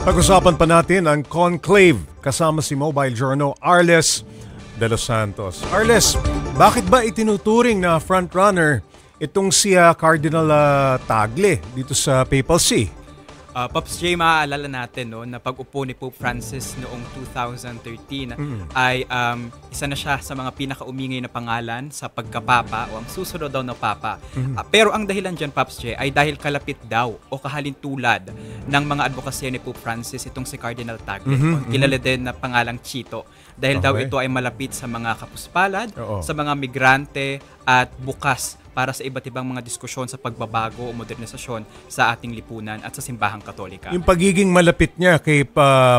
Pag-usapan pa natin ang conclave kasama si Mobile Journal Arles de los Santos. Arles, bakit ba itinuturing na frontrunner itong si Cardinal Tagle dito sa papacy? Pops J, maaalala natin no, na pag-upo ni Pope Francis noong 2013 ay isa na siya sa mga pinakaumingay na pangalan sa pagkapapa o ang susunod daw na papa. Pero ang dahilan dyan, Pops J, ay dahil kalapit daw o kahalintulad ng mga advokasya ni Pope Francis itong si Cardinal Tagle. Kilala din na pangalang Chito. Dahil daw ito ay malapit sa mga kapuspalad, sa mga migrante at bukas para sa iba't ibang mga diskusyon sa pagbabago o modernisasyon sa ating lipunan at sa simbahang Katolika. Yung pagiging malapit niya kay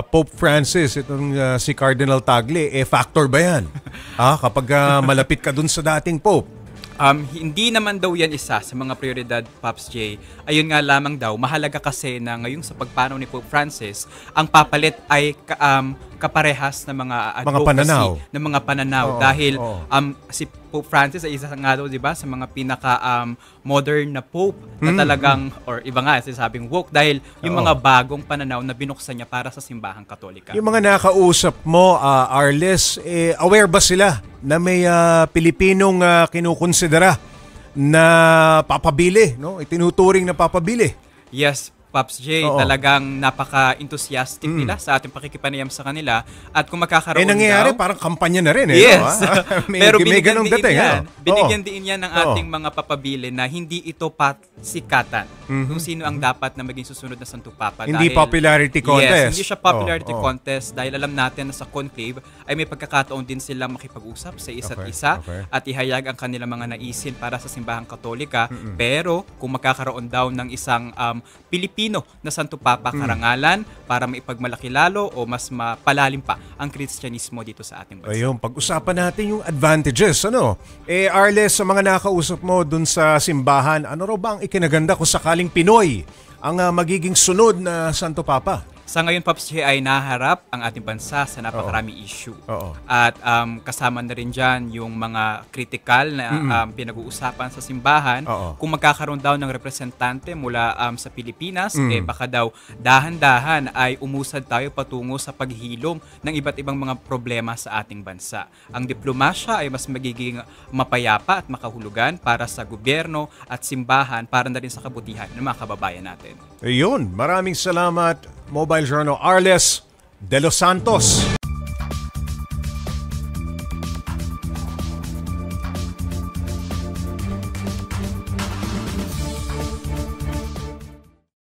Pope Francis, itong si Cardinal Tagle, factor ba yan? Kapag malapit ka dun sa dating Pope? Hindi naman daw yan isa sa mga prioridad, Pops J. Ayun nga lamang daw, mahalaga kasi na ngayon sa pagpanaw ni Pope Francis, ang papalit ay kaparehas na mga advocacy, ng mga pananaw. Dahil si Pope Francis ay isa nga daw, di ba, sa mga pinaka-modern na Pope na talagang, or iba nga, sinasabing woke, dahil yung mga bagong pananaw na binuksan niya para sa simbahang Katolika. Yung mga nakausap mo, Arles, aware ba sila na may Pilipinong kinukonsidera na papabili, no? Itinuturing na papabili? Yes, Pops J, talagang napaka-enthusiastic nila sa ating pakikipanayam sa kanila. At kung magkakaroon nangyayari, parang kampanya na rin. Yes. Pero binigyan din yan ng ating mga papabili na hindi ito pasikatan kung sino ang dapat na maging susunod na Santo Papa. Hindi popularity contest. Yes, hindi siya popularity contest dahil alam natin na sa conclave ay may pagkakataon din silang makipag-usap sa isa't isa at ihayag ang kanilang mga naisin para sa simbahang Katolika. Pero kung magkakaroon daw ng isang Pilipino na Santo Papa karangalan para maipagmalaki lalo o mas mapalalim pa ang Kristyanismo dito sa ating bansa. Ayun, pag-usapan natin yung advantages. Arles, sa mga nakausap mo dun sa simbahan, ano raw ba ang ikinaganda kung sakaling Pinoy ang magiging sunod na Santo Papa? Sa ngayon, Pops J, ay naharap ang ating bansa sa napakaraming issue. At kasama na rin dyan yung mga critical na pinag-uusapan sa simbahan. Kung magkakaroon daw ng representante mula sa Pilipinas, baka daw dahan-dahan ay umusad tayo patungo sa paghilom ng iba't ibang mga problema sa ating bansa. Ang diplomasya ay mas magiging mapayapa at makahulugan para sa gobyerno at simbahan para na rin sa kabutihan ng mga kababayan natin. Ayun, maraming salamat, Mobile Journal Arles de los Santos.